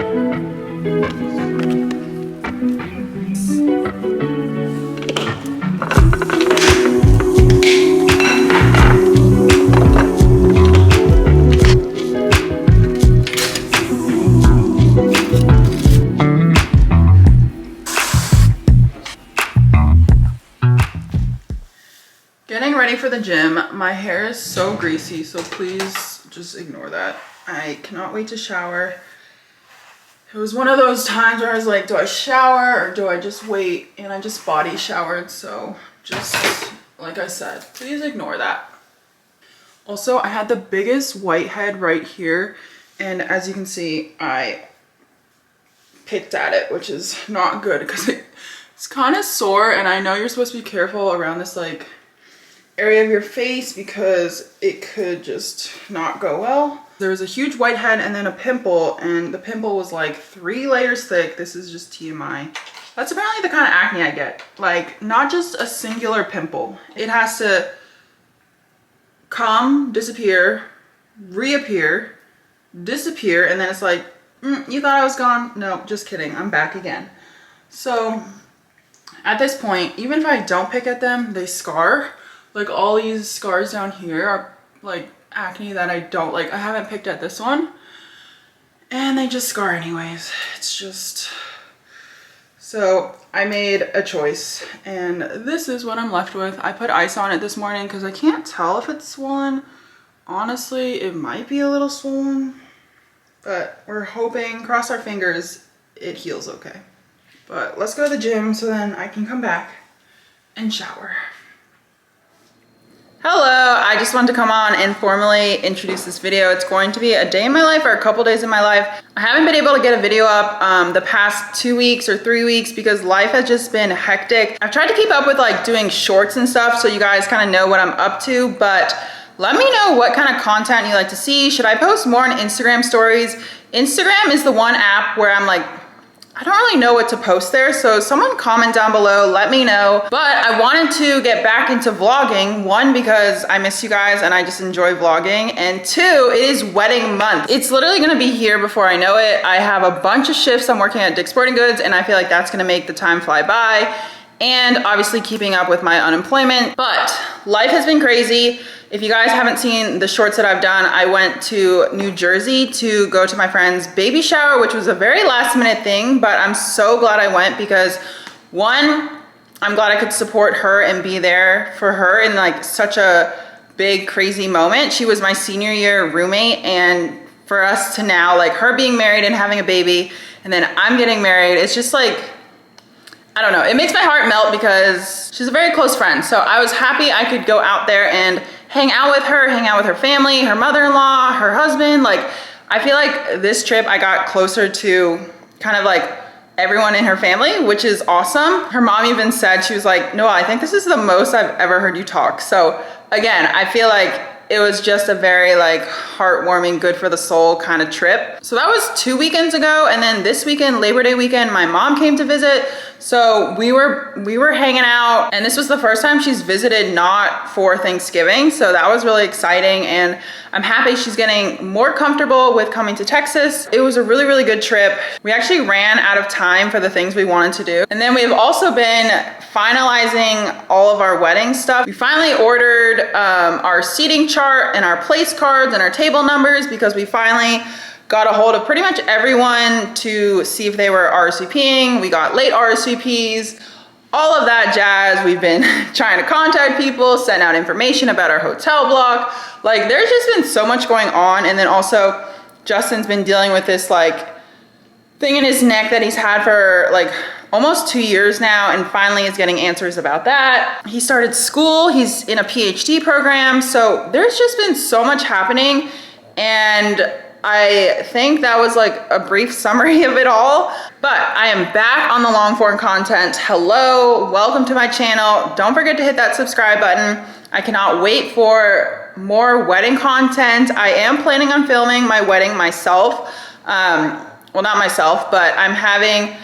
Getting ready for the gym. My hair is so greasy, so please just ignore that. I cannot wait to shower. It was one of those times where I was like, do I shower or do I just wait? And I just body showered, so just like I said, please ignore that. Also, I had the biggest whitehead right here, and as you can see, I picked at it, which is not good because it's kind of sore, and I know you're supposed to be careful around this like area of your face because it could just not go well. There was a huge whitehead and then a pimple, and the pimple was like 3 layers thick. This is just TMI. That's apparently the kind of acne I get. Like, not just a singular pimple. It has to come, disappear, reappear, disappear, and then it's like, you thought I was gone? No, just kidding. I'm back again. So at this point, even if I don't pick at them, they scar. Like, all these scars down here are like acne that I don't like. I haven't picked at this one, and they just scar anyways. It's just, so I made a choice, and this is what I'm left with. I put ice on it this morning because I can't tell if it's swollen. Honestly, it might be a little swollen, but we're hoping, cross our fingers, it heals okay. But let's go to the gym so then I can come back and shower. Hello, I just wanted to come on and formally introduce this video. It's going to be a day in my life or a couple days in my life. I haven't been able to get a video up the past 2 weeks or 3 weeks because life has just been hectic. I've tried to keep up with like doing shorts and stuff so you guys kind of know what I'm up to, but let me know what kind of content you like to see. Should I post more on Instagram stories? Instagram is the one app where I'm like, I don't really know what to post there, so someone comment down below, let me know. But I wanted to get back into vlogging, one, because I miss you guys and I just enjoy vlogging, and two, it is wedding month. It's literally gonna be here before I know it. I have a bunch of shifts. I'm working at Dick's Sporting Goods, and I feel like that's gonna make the time fly by, and obviously keeping up with my unemployment. But life has been crazy. If you guys haven't seen the shorts that I've done, I went to New Jersey to go to my friend's baby shower, which was a very last minute thing, but I'm so glad I went because, one, I'm glad I could support her and be there for her in like such a big, crazy moment. She was my senior year roommate, and for us to now, like her being married and having a baby, and then I'm getting married, it's just like, I don't know, it makes my heart melt because she's a very close friend. So I was happy I could go out there and hang out with her family, her mother-in-law, her husband. Like, I feel like this trip I got closer to kind of like everyone in her family, which is awesome. Her mom even said, she was like, Noah, I think this is the most I've ever heard you talk. So again, I feel like it was just a very like heartwarming, good for the soul kind of trip. So that was 2 weekends ago. And then this weekend, Labor Day weekend, my mom came to visit. So we were hanging out, and this was the first time she's visited not for Thanksgiving. So that was really exciting, and I'm happy she's getting more comfortable with coming to Texas. It was a really, really good trip. We actually ran out of time for the things we wanted to do. And then we've also been finalizing all of our wedding stuff. We finally ordered our seating chart and our place cards and our table numbers because we finally got a hold of pretty much everyone to see if they were RSVPing. We got late RSVPs, all of that jazz. We've been trying to contact people, send out information about our hotel block. Like, there's just been so much going on. And then also Justin's been dealing with this like thing in his neck that he's had for like almost 2 years now, and finally is getting answers about that. He started school, he's in a PhD program. So there's just been so much happening, and I think that was like a brief summary of it all, but I am back on the long form content. Hello, welcome to my channel. Don't forget to hit that subscribe button. I cannot wait for more wedding content. I am planning on filming my wedding myself. Well, not myself, but I'm having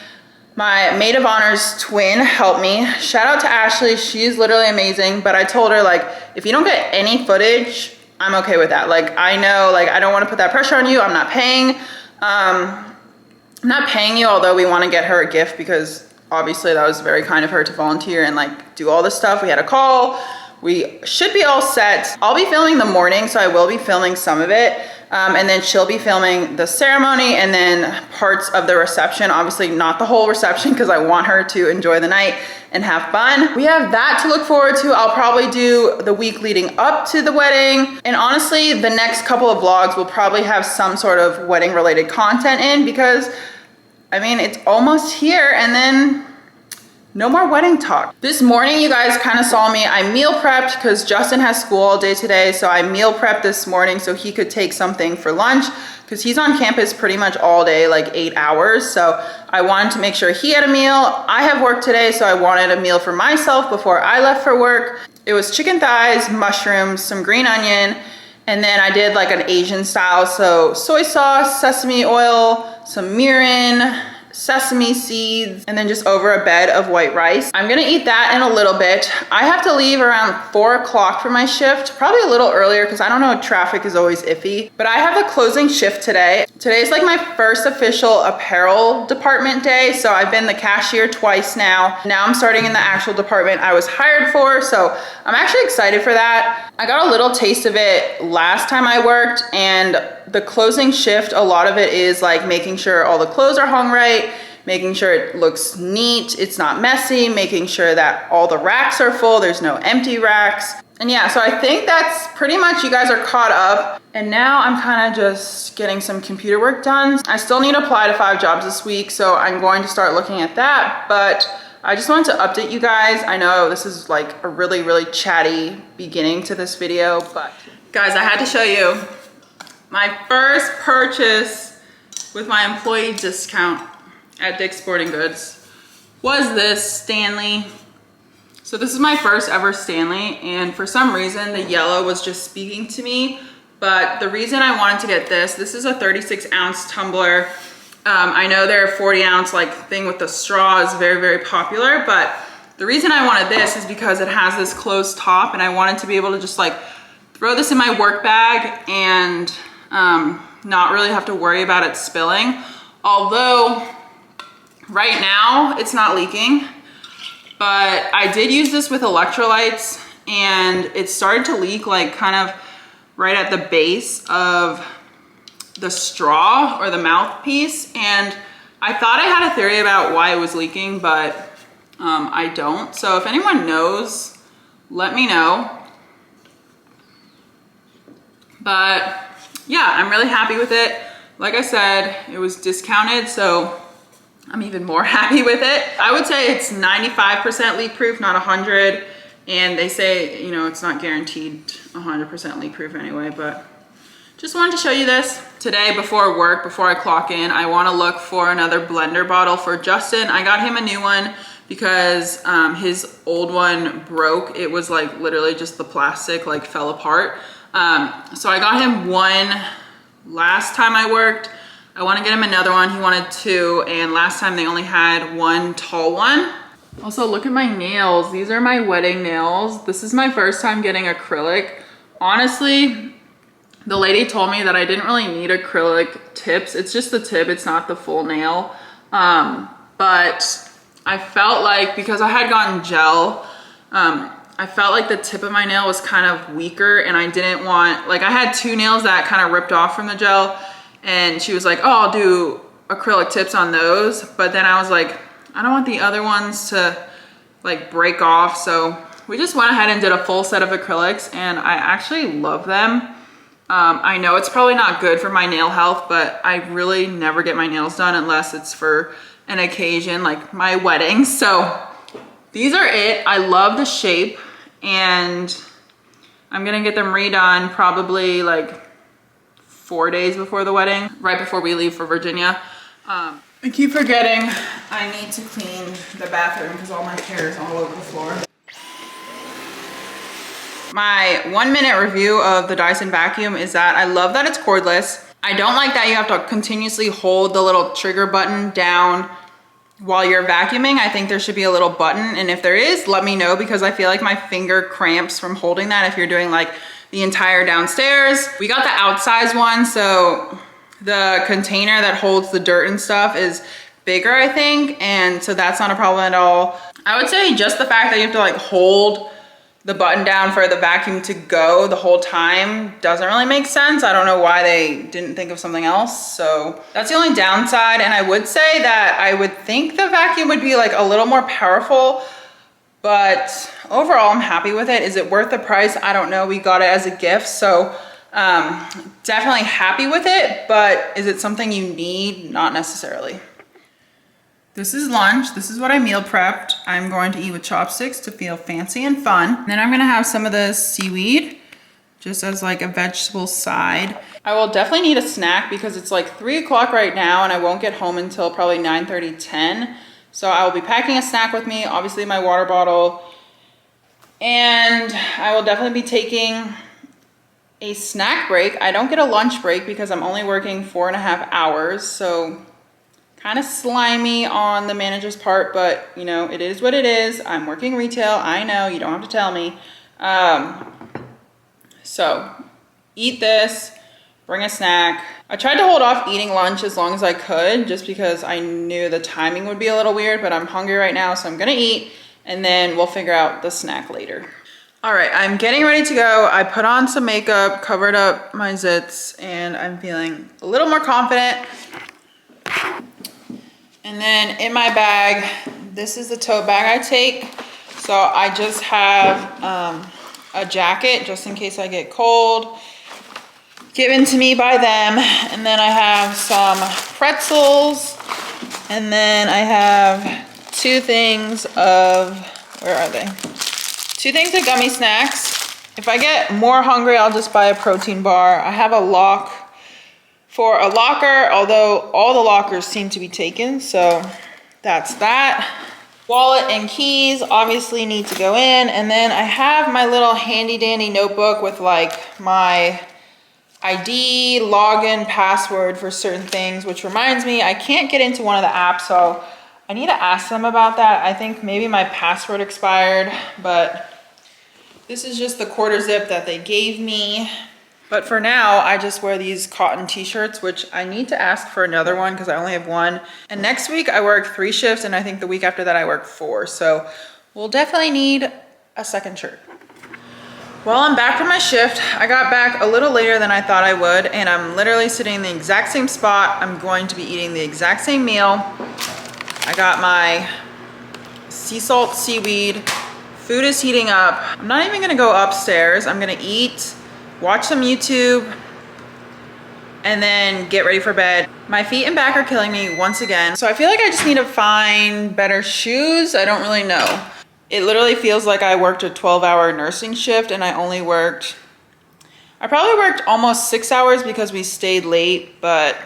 my maid of honor's twin help me. Shout out to Ashley, she's literally amazing, but I told her, like, if you don't get any footage, I'm okay with that. Like, I know, like, I don't want to put that pressure on you. I'm not paying. I'm not paying you, although we want to get her a gift because obviously that was very kind of her to volunteer and like do all this stuff. We had a call. We should be all set. I'll be filming the morning, so I will be filming some of it. And then she'll be filming the ceremony and then parts of the reception. Obviously not the whole reception because I want her to enjoy the night and have fun. We have that to look forward to. I'll probably do the week leading up to the wedding. And honestly, the next couple of vlogs will probably have some sort of wedding related content in because I mean, it's almost here and then no more wedding talk. This morning, you guys kind of saw me. I meal prepped because Justin has school all day today. So I meal prepped this morning so he could take something for lunch because he's on campus pretty much all day, like 8 hours. So I wanted to make sure he had a meal. I have work today, so I wanted a meal for myself before I left for work. It was chicken thighs, mushrooms, some green onion, and then I did like an Asian style. So soy sauce, sesame oil, some mirin, sesame seeds, and then just over a bed of white rice. I'm gonna eat that in a little bit. I have to leave around 4 o'clock for my shift, probably a little earlier because I don't know, traffic is always iffy. But I have the closing shift today. Today's like my first official apparel department day. So I've been the cashier twice now. Now I'm starting in the actual department I was hired for. So I'm actually excited for that. I got a little taste of it last time I worked, and the closing shift, a lot of it is like making sure all the clothes are hung right, making sure it looks neat, it's not messy, making sure that all the racks are full, there's no empty racks. And yeah, so I think that's pretty much, you guys are caught up. And now I'm kind of just getting some computer work done. I still need to apply to 5 jobs this week, so I'm going to start looking at that. But I just wanted to update you guys. I know this is like a really, really chatty beginning to this video, but guys, I had to show you my first purchase with my employee discount at Dick's Sporting Goods was this Stanley. So this is my first ever Stanley, and for some reason the yellow was just speaking to me. But the reason I wanted to get this is a 36-ounce tumbler. I know their 40-ounce like thing with the straw is very, very popular, but the reason I wanted this is because it has this closed top, and I wanted to be able to just like throw this in my work bag and not really have to worry about it spilling. Although right now it's not leaking, but I did use this with electrolytes and it started to leak like kind of right at the base of the straw or the mouthpiece. And I thought I had a theory about why it was leaking, but I don't. So if anyone knows, let me know. But yeah, I'm really happy with it. Like I said, it was discounted, so I'm even more happy with it. I would say it's 95% leak proof, not 100. And they say, you know, it's not guaranteed 100% leak proof anyway, but just wanted to show you this. Today before work, before I clock in, I want to look for another blender bottle for Justin. I got him a new one because his old one broke. It was like literally just the plastic like fell apart. So I got him one last time I worked. I want to get him another one. He wanted 2, and last time they only had 1 tall one. Also, look at my nails. These are my wedding nails. This is my first time getting acrylic. Honestly, the lady told me that I didn't really need acrylic tips. It's just the tip, it's not the full nail. But I felt like, because I had gotten gel, I felt like the tip of my nail was kind of weaker, and I didn't want, like I had 2 nails that kind of ripped off from the gel, and she was like, oh, I'll do acrylic tips on those. But then I was like, I don't want the other ones to like break off. So we just went ahead and did a full set of acrylics, and I actually love them. I know it's probably not good for my nail health, but I really never get my nails done unless it's for an occasion like my wedding. So these are it. I love the shape, and I'm gonna get them redone probably like 4 days before the wedding, right before we leave for Virginia. I keep forgetting I need to clean the bathroom because all my hair is all over the floor. My 1-minute review of the Dyson vacuum is that I love that it's cordless. I don't like that you have to continuously hold the little trigger button down while you're vacuuming. I think there should be a little button, and if there is, let me know, because I feel like my finger cramps from holding that if you're doing like the entire downstairs. We got the outsize one, so the container that holds the dirt and stuff is bigger, I think, and so that's not a problem at all. I would say just the fact that you have to like hold the button down for the vacuum to go the whole time doesn't really make sense. I don't know why they didn't think of something else. So that's the only downside. And I would say that I would think the vacuum would be like a little more powerful, but overall I'm happy with it. Is it worth the price? I don't know. We got it as a gift, so definitely happy with it, but is it something you need? Not necessarily. This is lunch. This is what I meal prepped. I'm going to eat with chopsticks to feel fancy and fun. Then I'm gonna have some of the seaweed just as like a vegetable side. I will definitely need a snack because it's like 3 o'clock right now and I won't get home until probably 9:30, 10. So I will be packing a snack with me, obviously my water bottle, and I will definitely be taking a snack break. I don't get a lunch break because I'm only working 4.5 hours, so kind of slimy on the manager's part, but you know, it is what it is. I'm working retail. I know, you don't have to tell me. So eat this, bring a snack. I tried to hold off eating lunch as long as I could just because I knew the timing would be a little weird, but I'm hungry right now, so I'm gonna eat and then we'll figure out the snack later. All right, I'm getting ready to go. I put on some makeup, covered up my zits, and I'm feeling a little more confident. And then in my bag, this is the tote bag I take. So I just have a jacket just in case I get cold, given to me by them. And then I have some pretzels. And then I have 2 things of, where are they? 2 things of gummy snacks. If I get more hungry, I'll just buy a protein bar. I have a lock for a locker, although all the lockers seem to be taken, so that's that. Wallet and keys obviously need to go in, and then I have my little handy dandy notebook with like my ID, login, password for certain things, which reminds me I can't get into one of the apps, so I need to ask them about that. I think maybe my password expired, but this is just the quarter zip that they gave me. But for now, I just wear these cotton t-shirts, which I need to ask for another one because I only have one. And next week I work 3 shifts, and I think the week after that I work 4. So we'll definitely need a second shirt. Well, I'm back from my shift. I got back a little later than I thought I would, and I'm literally sitting in the exact same spot. I'm going to be eating the exact same meal. I got my sea salt seaweed. Food is heating up. I'm not even gonna go upstairs. I'm gonna eat, watch some YouTube, and then get ready for bed. My feet and back are killing me once again. So I feel like I just need to find better shoes. I don't really know. It literally feels like I worked a 12-hour nursing shift and I probably worked almost 6 hours because we stayed late, but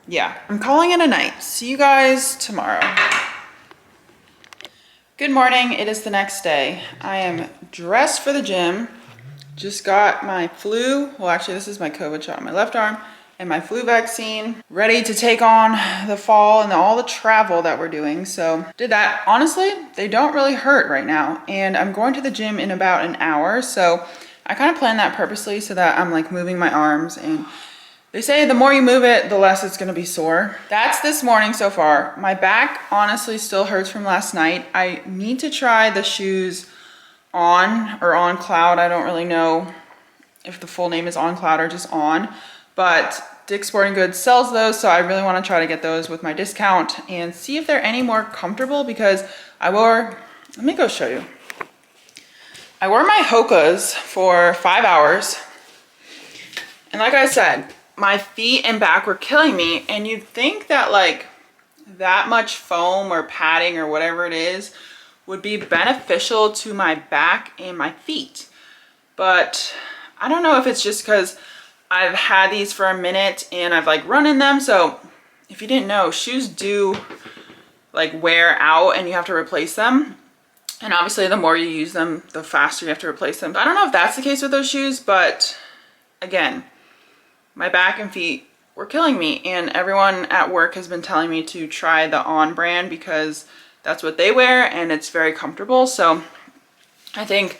yeah. I'm calling it a night. See you guys tomorrow. Good morning, it is the next day. I am dressed for the gym. Just got my flu, well actually this is my COVID shot on my left arm, and my flu vaccine, ready to take on the fall and all the travel that we're doing. So did that. Honestly, they don't really hurt right now, and I'm going to the gym in about an hour, so I kind of planned that purposely so that I'm like moving my arms, and they say the more you move it, the less it's gonna be sore. That's this morning so far. My back honestly still hurts from last night. I need to try the shoes On or On Cloud. I don't really know if the full name is On Cloud or just On, but Dick's Sporting Goods sells those, so I really want to try to get those with my discount and see if they're any more comfortable, because let me go show you. I wore my Hoka's for 5 hours, and like I said, my feet and back were killing me, and you'd think that like that much foam or padding or whatever it is would be beneficial to my back and my feet. But I don't know if it's just because I've had these for a minute and I've like run in them. So if you didn't know, shoes do like wear out and you have to replace them. And obviously the more you use them, the faster you have to replace them. I don't know if that's the case with those shoes, but again, my back and feet were killing me, and everyone at work has been telling me to try the On brand because that's what they wear and it's very comfortable. So I think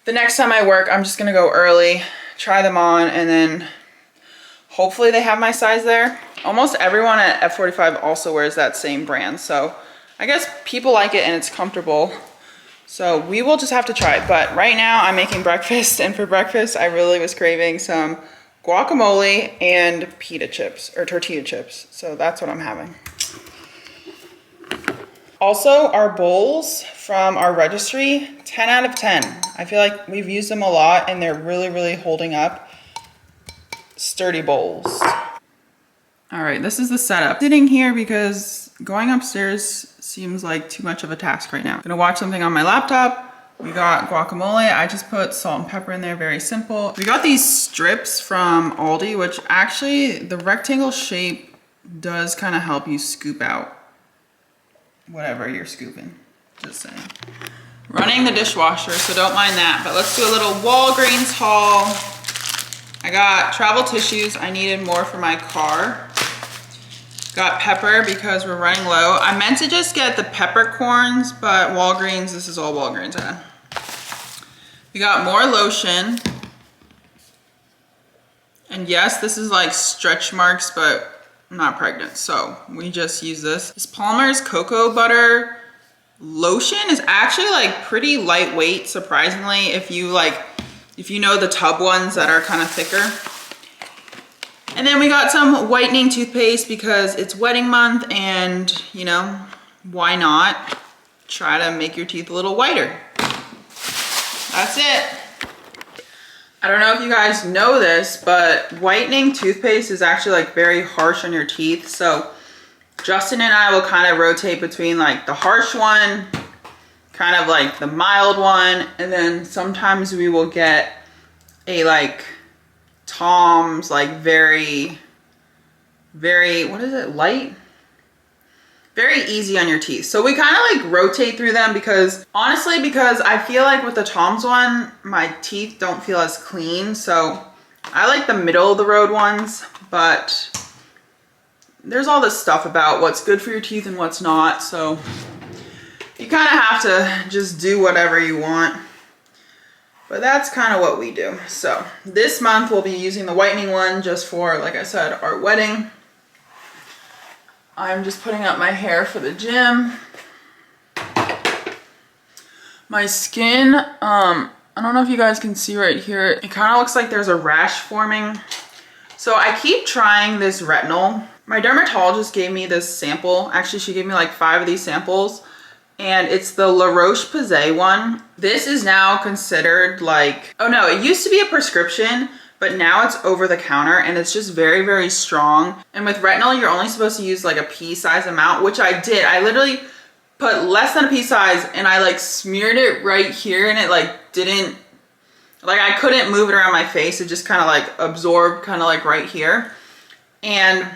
the next time I work, I'm just gonna go early, try them on, and then hopefully they have my size there. Almost everyone at F45 also wears that same brand. So I guess people like it and it's comfortable. So we will just have to try it. But right now I'm making breakfast, and for breakfast I really was craving some guacamole and pita chips or tortilla chips. So that's what I'm having. Also, our bowls from our registry, 10 out of 10. I feel like we've used them a lot and they're really, really holding up. Sturdy bowls. All right, this is the setup. Sitting here because going upstairs seems like too much of a task right now. I'm gonna watch something on my laptop. We got guacamole. I just put salt and pepper in there, very simple. We got these strips from Aldi, which actually the rectangle shape does kind of help you scoop out whatever you're scooping, just saying. Running the dishwasher, so don't mind that, but let's do a little Walgreens haul. I got travel tissues. I needed more for my car. Got pepper because we're running low. I meant to just get the peppercorns, but Walgreens, this is all Walgreens I had. We got more lotion. And yes, this is like stretch marks, but I'm not pregnant, so we just use this. This Palmer's Cocoa Butter lotion is actually like pretty lightweight, surprisingly, if you know the tub ones that are kind of thicker. And then we got some whitening toothpaste because it's wedding month, and you know, why not try to make your teeth a little whiter? That's it. I don't know if you guys know this, but whitening toothpaste is actually like very harsh on your teeth. So Justin and I will kind of rotate between like the harsh one, kind of like the mild one, and then sometimes we will get a like Tom's like very, what is it, light? Very easy on your teeth. So we kind of like rotate through them because honestly, because I feel like with the Tom's one, my teeth don't feel as clean. So I like the middle of the road ones, but there's all this stuff about what's good for your teeth and what's not. So you kind of have to just do whatever you want. But that's kind of what we do. So this month we'll be using the whitening one just for, like I said, our wedding. I'm just putting up my hair for the gym. My skin, I don't know if you guys can see right here. It kind of looks like there's a rash forming. So I keep trying this retinol. My dermatologist gave me this sample. Actually, she gave me like 5 of these samples. And it's the La Roche-Posay one. This is now considered like, oh no, it used to be a prescription, but now it's over the counter and it's just very, very strong. And with retinol, you're only supposed to use like a pea size amount, which I did. I literally put less than a pea size and I like smeared it right here, and it like didn't, like I couldn't move it around my face. It just kind of like absorbed kind of like right here. And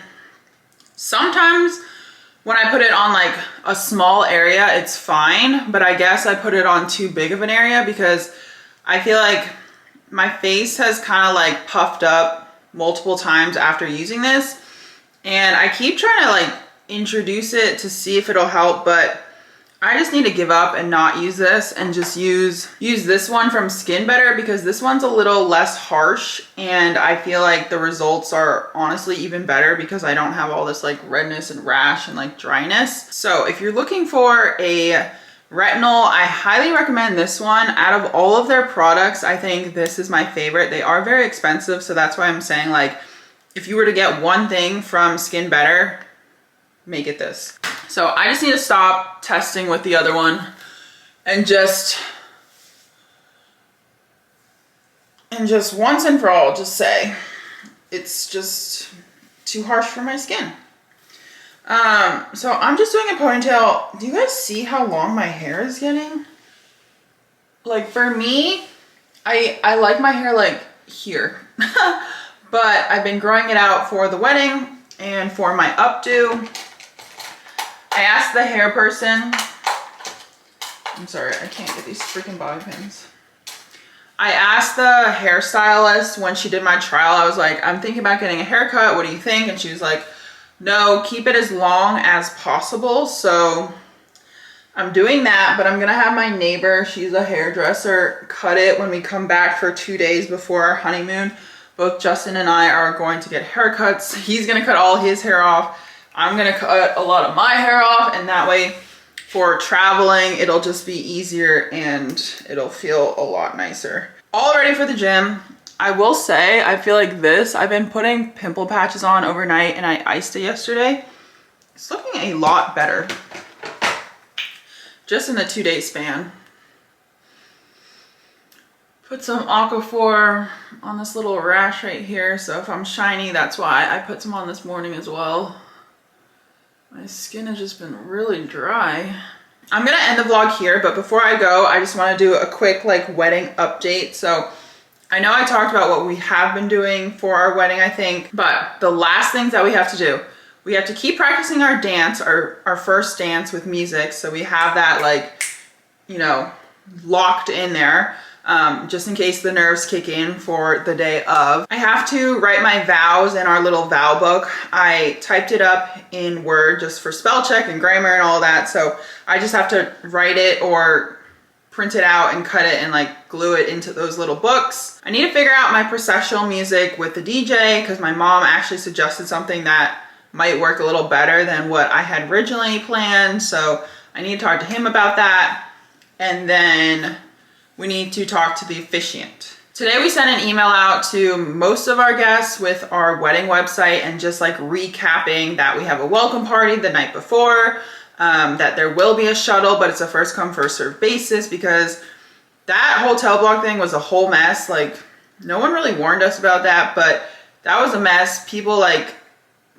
sometimes when I put it on like a small area, it's fine, but I guess I put it on too big of an area because I feel like my face has kind of like puffed up multiple times after using this, and I keep trying to like introduce it to see if it'll help, but I just need to give up and not use this and just use this one from Skin Better, because this one's a little less harsh and I feel like the results are honestly even better because I don't have all this like redness and rash and like dryness. So if you're looking for a retinol, I highly recommend this one. Out of all of their products, I think this is my favorite. They are very expensive, so that's why I'm saying like if you were to get one thing from Skin Better, make it this. So I just need to stop testing with the other one and just once and for all just say it's just too harsh for my skin. So I'm just doing a ponytail. Do you guys see how long my hair is getting? Like for me, I like my hair like here, but I've been growing it out for the wedding and for my updo. I asked the hair person, I'm sorry, I can't get these freaking bobby pins. I asked the hairstylist when she did my trial, I was like, I'm thinking about getting a haircut, what do you think? And she was like, no, keep it as long as possible. So I'm doing that, but I'm gonna have my neighbor, she's a hairdresser, cut it when we come back for 2 days before our honeymoon, both Justin and I are going to get haircuts. He's gonna cut all his hair off. I'm gonna cut a lot of my hair off, and that way for traveling, it'll just be easier and it'll feel a lot nicer. All ready for the gym. I will say, I feel like I've been putting pimple patches on overnight and I iced it yesterday. It's looking a lot better. Just in a 2-day span. Put some Aquaphor on this little rash right here. So if I'm shiny, that's why. I put some on this morning as well. My skin has just been really dry. I'm gonna end the vlog here, but before I go, I just wanna do a quick like wedding update. So I know I talked about what we have been doing for our wedding, I think, but the last things that we have to do, we have to keep practicing our dance, our first dance with music. So we have that like, you know, locked in there. Just in case the nerves kick in for the day of. I have to write my vows in our little vow book. I typed it up in Word just for spell check and grammar and all that. So I just have to write it or print it out and cut it and like glue it into those little books. I need to figure out my processional music with the DJ because my mom actually suggested something that might work a little better than what I had originally planned. So I need to talk to him about that. And then we need to talk to the officiant. Today we sent an email out to most of our guests with our wedding website and just like recapping that we have a welcome party the night before, that there will be a shuttle, but it's a first come first served basis because that hotel block thing was a whole mess. Like no one really warned us about that, but that was a mess. People like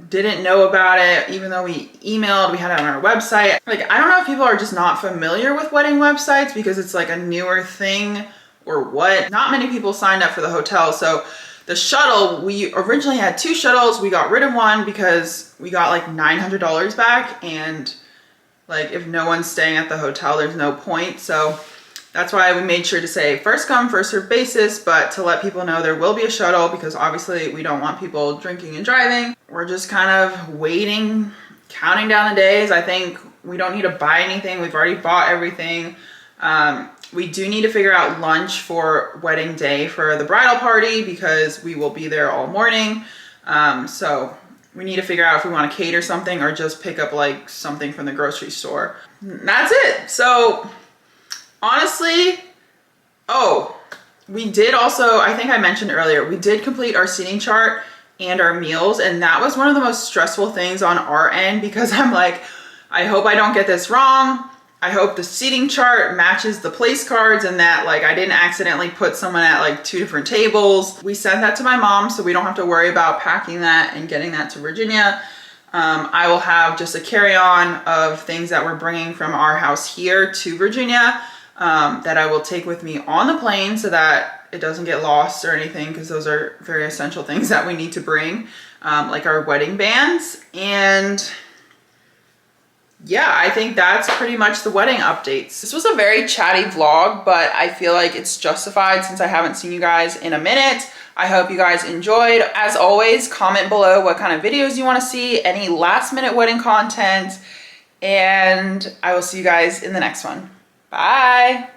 didn't know about it, even though we emailed, we had it on our website. Like, I don't know if people are just not familiar with wedding websites because it's like a newer thing or what. Not many people signed up for the hotel. So the shuttle, we originally had 2 shuttles. We got rid of one because we got like $900 back. And like, if no one's staying at the hotel, there's no point. So that's why we made sure to say first come, first served basis, but to let people know there will be a shuttle because obviously we don't want people drinking and driving. We're just kind of waiting, counting down the days. I think we don't need to buy anything. We've already bought everything. We do need to figure out lunch for wedding day for the bridal party because we will be there all morning. So we need to figure out if we want to cater something or just pick up like something from the grocery store. That's it. So honestly, we did also, I think I mentioned earlier, we did complete our seating chart and our meals, and that was one of the most stressful things on our end because I'm like, I hope I don't get this wrong. I hope the seating chart matches the place cards and that like I didn't accidentally put someone at like 2 different tables. We sent that to my mom so we don't have to worry about packing that and getting that to Virginia. I will have just a carry-on of things that we're bringing from our house here to Virginia. That I will take with me on the plane so that it doesn't get lost or anything because those are very essential things that we need to bring, like our wedding bands. And yeah, I think that's pretty much the wedding updates. This was a very chatty vlog, but I feel like it's justified since I haven't seen you guys in a minute. I hope you guys enjoyed. As always, comment below what kind of videos you want to see, any last minute wedding content, and I will see you guys in the next one. Bye.